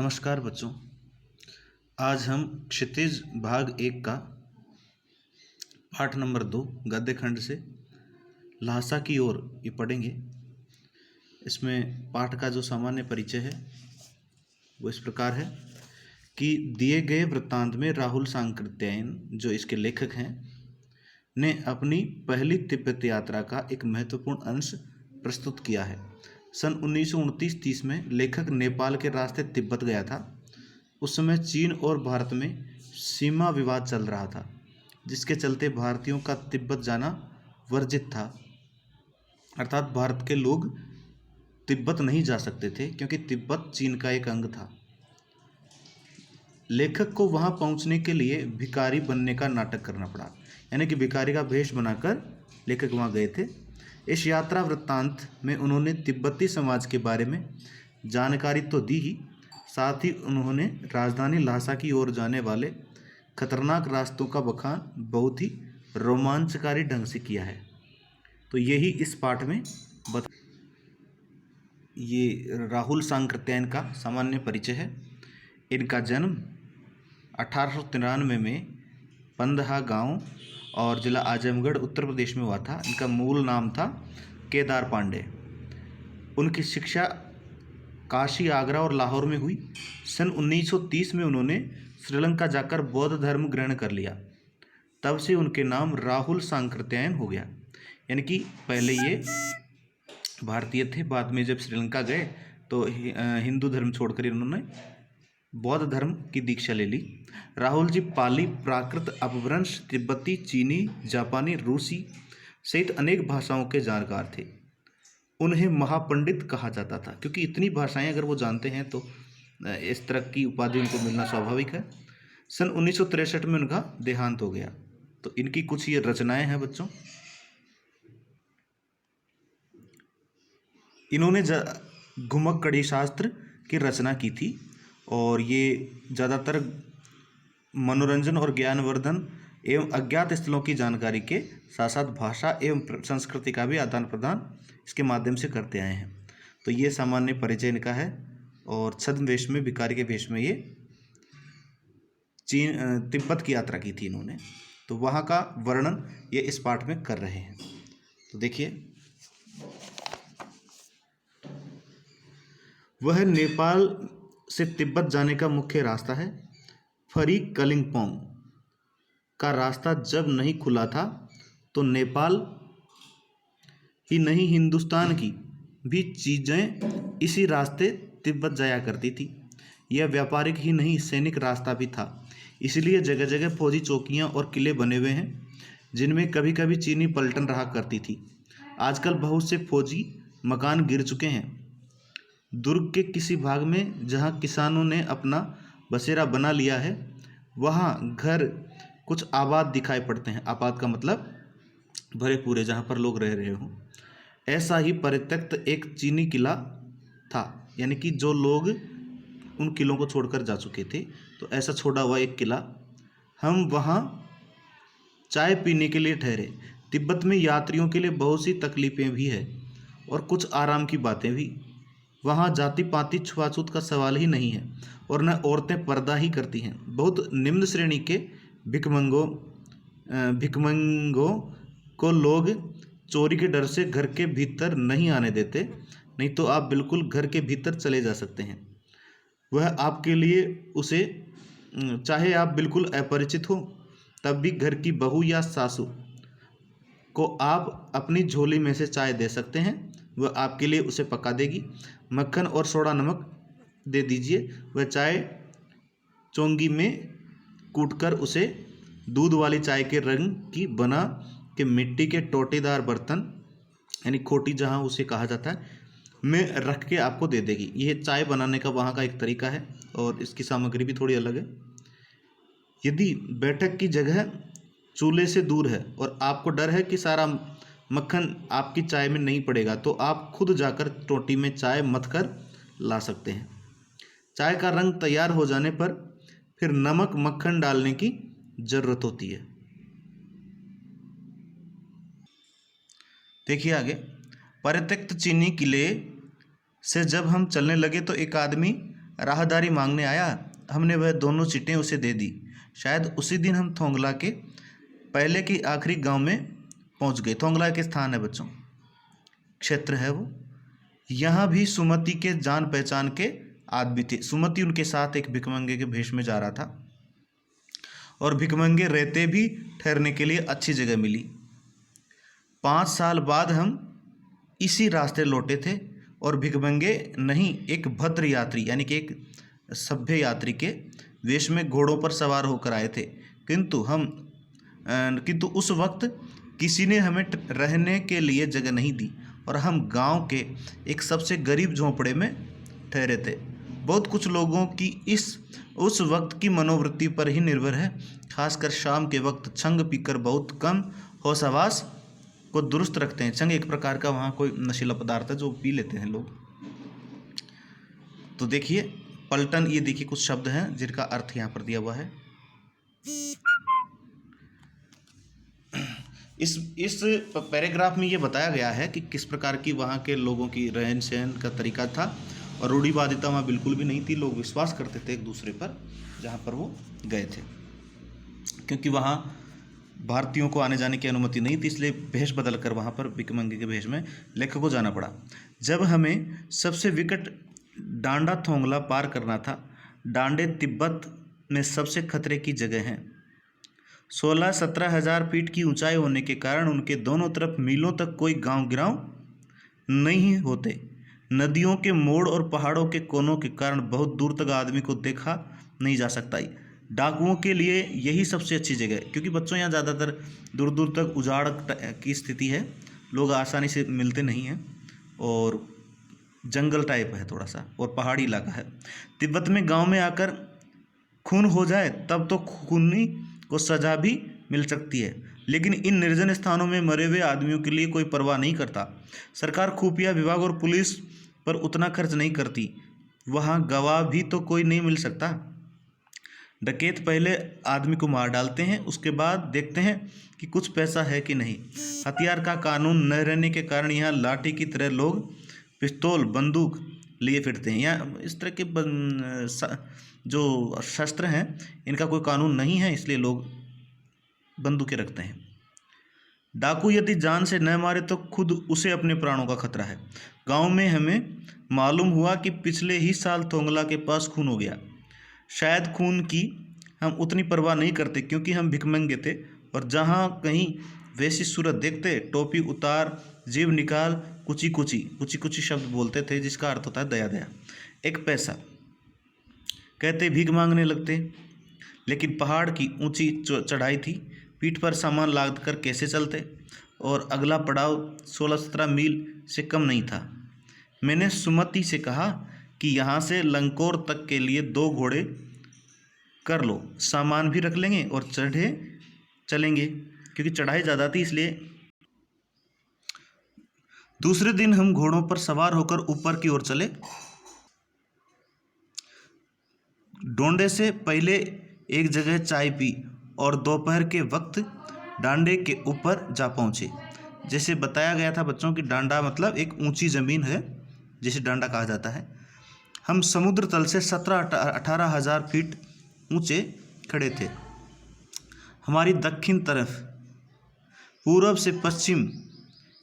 नमस्कार बच्चों। आज हम क्षितिज भाग 1 का पाठ नंबर 2 गद्य खंड से लहासा की ओर ये पढ़ेंगे। इसमें पाठ का जो सामान्य परिचय है वो इस प्रकार है कि दिए गए वृत्तांत में राहुल सांकृत्यायन, जो इसके लेखक हैं, ने अपनी पहली तिब्बत यात्रा का एक महत्वपूर्ण अंश प्रस्तुत किया है। सन 1929-30 में लेखक नेपाल के रास्ते तिब्बत गया था। उस समय चीन और भारत में सीमा विवाद चल रहा था, जिसके चलते भारतीयों का तिब्बत जाना वर्जित था। अर्थात भारत के लोग तिब्बत नहीं जा सकते थे क्योंकि तिब्बत चीन का एक अंग था। लेखक को वहां पहुंचने के लिए भिखारी बनने का नाटक करना पड़ा, यानी कि भिखारी का भेष बनाकर लेखक वहां गए थे। इस यात्रा वृत्तांत में उन्होंने तिब्बती समाज के बारे में जानकारी तो दी ही, साथ ही उन्होंने राजधानी लहासा की ओर जाने वाले खतरनाक रास्तों का बखान बहुत ही रोमांचकारी ढंग से किया है। तो यही इस पाठ में ये राहुल सांकृत्यायन का सामान्य परिचय है। इनका जन्म 1893 में पंदहा गांव और जिला आजमगढ़ उत्तर प्रदेश में हुआ था। इनका मूल नाम था केदार पांडे। उनकी शिक्षा काशी, आगरा और लाहौर में हुई। सन 1930 में उन्होंने श्रीलंका जाकर बौद्ध धर्म ग्रहण कर लिया। तब से उनके नाम राहुल सांकृत्यायन हो गया। यानी कि पहले ये भारतीय थे, बाद में जब श्रीलंका गए तो हिंदू धर्म छोड़कर इन्होंने बौद्ध धर्म की दीक्षा ले ली। राहुल जी पाली, प्राकृत, अपभ्रंश, तिब्बती, चीनी, जापानी, रूसी सहित अनेक भाषाओं के जानकार थे। उन्हें महापंडित कहा जाता था क्योंकि इतनी भाषाएं अगर वो जानते हैं तो इस तरह की उपाधि उनको मिलना स्वाभाविक है। सन 1963 में उनका देहांत हो गया। तो इनकी कुछ ये रचनाएं हैं बच्चों। इन्होंने घुमक्कड़ी शास्त्र की रचना की थी और ये ज़्यादातर मनोरंजन और ज्ञानवर्धन एवं अज्ञात स्थलों की जानकारी के साथ साथ भाषा एवं संस्कृति का भी आदान प्रदान इसके माध्यम से करते आए हैं। तो ये सामान्य परिचय इनका है। और छद्मवेश में, भिखारी के वेश में ये तिब्बत की यात्रा की थी इन्होंने। तो वहाँ का वर्णन ये इस पाठ में कर रहे हैं। तो देखिए, वह नेपाल से तिब्बत जाने का मुख्य रास्ता है। फरी कलिंगपोंग का रास्ता जब नहीं खुला था तो नेपाल ही नहीं, हिंदुस्तान की भी चीज़ें इसी रास्ते तिब्बत जाया करती थी। यह व्यापारिक ही नहीं, सैनिक रास्ता भी था। इसलिए जगह जगह फौजी चौकियां और किले बने हुए हैं जिनमें कभी कभी चीनी पलटन रहा करती थी। आजकल बहुत से फौजी मकान गिर चुके हैं। दुर्ग के किसी भाग में जहां किसानों ने अपना बसेरा बना लिया है, वहां घर कुछ आबाद दिखाई पड़ते हैं। आबाद का मतलब भरे पूरे, जहां पर लोग रह रहे हों। ऐसा ही परित्यक्त एक चीनी किला था, यानी कि जो लोग उन किलों को छोड़कर जा चुके थे, तो ऐसा छोड़ा हुआ एक किला। हम वहाँ चाय पीने के लिए ठहरे। तिब्बत में यात्रियों के लिए बहुत सी तकलीफ़ें भी है और कुछ आराम की बातें भी। वहाँ जाति पाति छुआछूत का सवाल ही नहीं है और न औरतें पर्दा ही करती हैं। बहुत निम्न श्रेणी के भिकमंगों को लोग चोरी के डर से घर के भीतर नहीं आने देते, नहीं तो आप बिल्कुल घर के भीतर चले जा सकते हैं। वह आपके लिए उसे, चाहे आप बिल्कुल अपरिचित हो, तब भी घर की बहू या सासू को आप अपनी झोली में से चाय दे सकते हैं। वह आपके लिए उसे पका देगी। मक्खन और सोडा नमक दे दीजिए। वह चाय चोंगी में कूटकर उसे दूध वाली चाय के रंग की बना के मिट्टी के टोटेदार बर्तन, यानी खोटी जहाँ उसे कहा जाता है, में रख के आपको दे देगी। यह चाय बनाने का वहाँ का एक तरीका है और इसकी सामग्री भी थोड़ी अलग है। यदि बैठक की जगह चूल्हे से दूर है और आपको डर है कि सारा मक्खन आपकी चाय में नहीं पड़ेगा, तो आप खुद जाकर टोटी में चाय मथ कर ला सकते हैं। चाय का रंग तैयार हो जाने पर फिर नमक मक्खन डालने की ज़रूरत होती है। देखिए आगे, परित्यक्त चीनी किले से जब हम चलने लगे तो एक आदमी राहदारी मांगने आया। हमने वह दोनों चिट्ठें उसे दे दी। शायद उसी दिन हम थोंगला के पहले की आखिरी गांव में पहुंच गए। थोंगला के स्थान है बच्चों, क्षेत्र है वो। यहाँ भी सुमति के जान पहचान के आदमी थे। सुमति उनके साथ एक भिखमंगे के भेष में जा रहा था और भिखमंगे रहते भी ठहरने के लिए अच्छी जगह मिली। 5 साल बाद हम इसी रास्ते लौटे थे और भिखमंगे नहीं, एक भद्र यात्री यानी कि एक सभ्य यात्री के वेश में घोड़ों पर सवार होकर आए थे। किंतु उस वक्त किसी ने हमें रहने के लिए जगह नहीं दी और हम गांव के एक सबसे गरीब झोंपड़े में ठहरे थे। बहुत कुछ लोगों की उस वक्त की मनोवृत्ति पर ही निर्भर है, खासकर शाम के वक्त छंग पीकर बहुत कम होश-हवास को दुरुस्त रखते हैं। छंग एक प्रकार का वहाँ कोई नशीला पदार्थ है जो पी लेते हैं लोग। तो देखिए पलटन, ये देखिए कुछ शब्द हैं जिनका अर्थ यहाँ पर दिया हुआ है। इस पैराग्राफ में ये बताया गया है कि किस प्रकार की वहाँ के लोगों की रहन सहन का तरीका था और रूढ़िवादिता वहाँ बिल्कुल भी नहीं थी। लोग विश्वास करते थे एक दूसरे पर जहाँ पर वो गए थे, क्योंकि वहाँ भारतीयों को आने जाने की अनुमति नहीं थी, इसलिए भेष बदल कर वहाँ पर भिखमंगे के भेष में लेखक को जाना पड़ा। जब हमें सबसे विकट डांडा थोंगला पार करना था। डांडे तिब्बत में सबसे खतरे की जगह हैं। 16-17 हज़ार फीट की ऊंचाई होने के कारण उनके दोनों तरफ मीलों तक कोई गांव गिराव नहीं होते। नदियों के मोड़ और पहाड़ों के कोनों के कारण बहुत दूर तक आदमी को देखा नहीं जा सकता। डाकुओं के लिए यही सबसे अच्छी जगह है, क्योंकि बच्चों यहाँ ज़्यादातर दूर दूर तक उजाड़ की स्थिति है, लोग आसानी से मिलते नहीं हैं और जंगल टाइप है थोड़ा सा और पहाड़ी इलाका है। तिब्बत में गांव में आकर खून हो जाए तब तो खूनी को सजा भी मिल सकती है, लेकिन इन निर्जन स्थानों में मरे हुए आदमियों के लिए कोई परवाह नहीं करता। सरकार खुफिया विभाग और पुलिस पर उतना खर्च नहीं करती। वहाँ गवाह भी तो कोई नहीं मिल सकता। डकैत पहले आदमी को मार डालते हैं, उसके बाद देखते हैं कि कुछ पैसा है कि नहीं। हथियार का कानून न रहने के कारण यहाँ लाठी की तरह लोग पिस्तौल बंदूक लिए फिरते हैं। यहाँ इस तरह के जो शस्त्र हैं इनका कोई कानून नहीं है, इसलिए लोग बंदूकें रखते हैं। डाकू यदि जान से न मारे तो खुद उसे अपने प्राणों का खतरा है। गांव में हमें मालूम हुआ कि पिछले ही साल थोंगला के पास खून हो गया। शायद खून की हम उतनी परवाह नहीं करते क्योंकि हम भिखमंगे थे और जहाँ कहीं वैसी सूरत देखते टोपी उतार जीव निकाल कुची कुची शब्द बोलते थे, जिसका अर्थ होता है दया दया। एक पैसा कहते भीख मांगने लगते। लेकिन पहाड़ की ऊंची चढ़ाई थी, पीठ पर सामान लाद कर कैसे चलते, और अगला पड़ाव 16-17 मील से कम नहीं था। मैंने सुमति से कहा कि यहाँ से लंकोर तक के लिए 2 घोड़े कर लो, सामान भी रख लेंगे और चलेंगे, क्योंकि चढ़ाई ज़्यादा थी इसलिए। दूसरे दिन हम घोड़ों पर सवार होकर ऊपर की ओर चले। डोंडे से पहले एक जगह चाय पी और दोपहर के वक्त डांडे के ऊपर जा पहुँचे। जैसे बताया गया था बच्चों की डांडा मतलब एक ऊंची ज़मीन है जिसे डांडा कहा जाता है। हम समुद्र तल से 17-18 हज़ार फीट ऊंचे खड़े थे। हमारी दक्षिण तरफ पूर्व से पश्चिम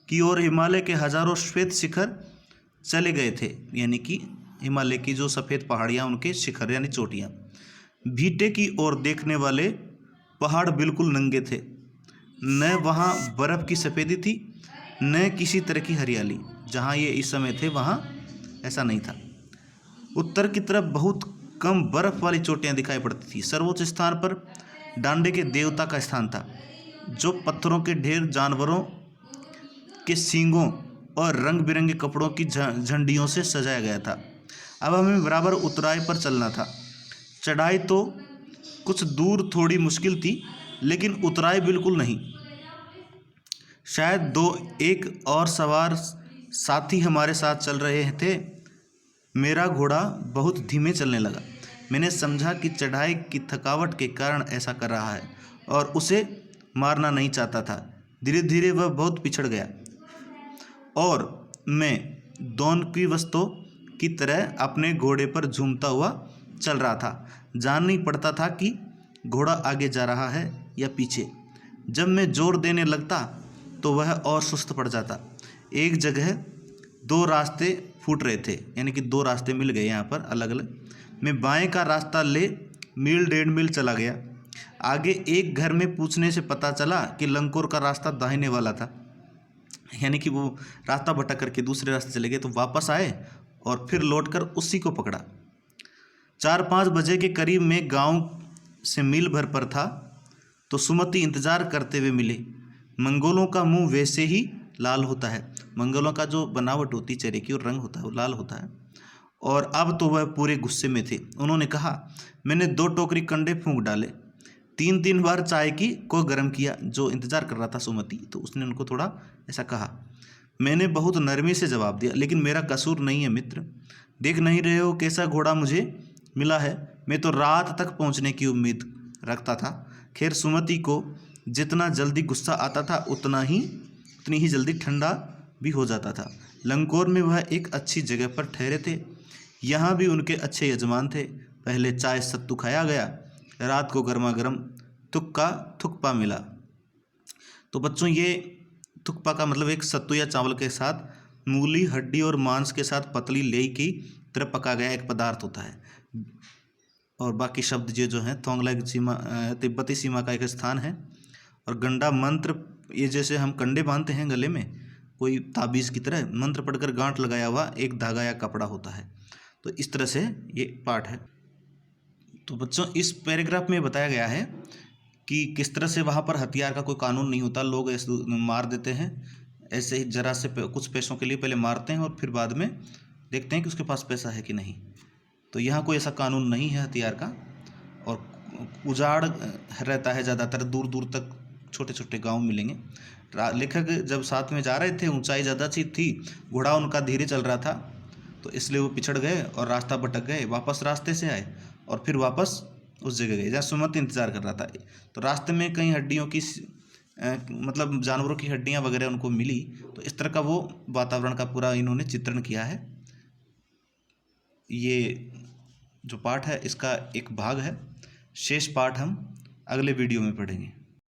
की ओर हिमालय के हज़ारों श्वेत शिखर चले गए थे, यानी कि हिमालय की जो सफ़ेद पहाड़ियाँ उनके शिखर यानी चोटियाँ। भीटे की ओर देखने वाले पहाड़ बिल्कुल नंगे थे, न वहाँ बर्फ़ की सफ़ेदी थी न किसी तरह की हरियाली। जहाँ ये इस समय थे वहाँ ऐसा नहीं था। उत्तर की तरफ बहुत कम बर्फ़ वाली चोटियाँ दिखाई पड़ती थी। सर्वोच्च स्थान पर डांडे के देवता का स्थान था, जो पत्थरों के ढेर, जानवरों के सींगों और रंग बिरंगे कपड़ों की झंडियों से सजाया गया था। अब हमें बराबर उतराई पर चलना था। चढ़ाई तो कुछ दूर थोड़ी मुश्किल थी, लेकिन उतराई बिल्कुल नहीं। शायद 2-1 और सवार साथी हमारे साथ चल रहे थे। मेरा घोड़ा बहुत धीमे चलने लगा। मैंने समझा कि चढ़ाई की थकावट के कारण ऐसा कर रहा है और उसे मारना नहीं चाहता था। धीरे धीरे वह बहुत पिछड़ गया और मैं डॉन क्विक्स की तरह अपने घोड़े पर झूमता हुआ चल रहा था। जान नहीं पड़ता था कि घोड़ा आगे जा रहा है या पीछे। जब मैं जोर देने लगता तो वह और सुस्त पड़ जाता। एक जगह दो रास्ते फूट रहे थे, यानी कि दो रास्ते मिल गए यहाँ पर अलग अलग। मैं बाएं का रास्ता ले मील 1.5 मील चला गया। आगे एक घर में पूछने से पता चला कि लंकोर का रास्ता दाहिने वाला था, यानी कि वो रास्ता भटक करके दूसरे रास्ते चले गए। तो वापस आए और फिर लौटकर उसी को पकड़ा। 4-5 बजे के करीब में गांव से मील भर पर था तो सुमति इंतजार करते हुए मिली। मंगोलों का मुंह वैसे ही लाल होता है, मंगोलों का जो बनावट होती चेहरे की और रंग होता है वो लाल होता है। और अब तो वह पूरे गुस्से में थे। उन्होंने कहा, मैंने 2 टोकरी कंडे फूंक डाले, 3-3 बार चाय की को गर्म किया। जो इंतजार कर रहा था सुमति, तो उसने उनको थोड़ा ऐसा कहा। मैंने बहुत नरमी से जवाब दिया, लेकिन मेरा कसूर नहीं है मित्र। देख नहीं रहे हो कैसा घोड़ा मुझे मिला है? मैं तो रात तक पहुंचने की उम्मीद रखता था। खैर, सुमति को जितना जल्दी गुस्सा आता था उतनी ही जल्दी ठंडा भी हो जाता था। लंकोर में वह एक अच्छी जगह पर ठहरे थे। यहाँ भी उनके अच्छे यजमान थे। पहले चाय सत्तू खाया गया, रात को गर्मा गर्म थुक्पा मिला। तो बच्चों, ये थुक्पा का मतलब एक सत्तू या चावल के साथ मूली, हड्डी और मांस के साथ पतली लेई की तरह पका गया एक पदार्थ होता है। और बाकी शब्द ये जो हैं, थोंगलाइक सीमा तिब्बती सीमा का एक स्थान है। और गंडा मंत्र, ये जैसे हम कंडे बांधते हैं गले में कोई ताबीज़ की तरह, मंत्र पढ़कर गांठ लगाया हुआ एक धागा या कपड़ा होता है। तो इस तरह से ये पाठ है। तो बच्चों, इस पैराग्राफ में बताया गया है कि किस तरह से वहाँ पर हथियार का कोई कानून नहीं होता, लोग ऐसे मार देते हैं, ऐसे ही जरा से कुछ पैसों के लिए पहले मारते हैं और फिर बाद में देखते हैं कि उसके पास पैसा है कि नहीं। तो यहाँ कोई ऐसा कानून नहीं है हथियार का। और उजाड़ रहता है ज़्यादातर, दूर दूर तक छोटे छोटे गांव मिलेंगे। लेखक जब साथ में जा रहे थे, ऊंचाई ज़्यादा सी थी, घोड़ा उनका धीरे चल रहा था, तो इसलिए वो पिछड़ गए और रास्ता भटक गए, वापस रास्ते से आए और फिर वापस उस जगह गए जहाँ सुमति इंतजार कर रहा था। तो रास्ते में कई हड्डियों की मतलब जानवरों की हड्डियाँ वगैरह उनको मिली। तो इस तरह का वो वातावरण का पूरा इन्होंने चित्रण किया है। ये जो पाठ है इसका एक भाग है, शेष पाठ हम अगले वीडियो में पढ़ेंगे।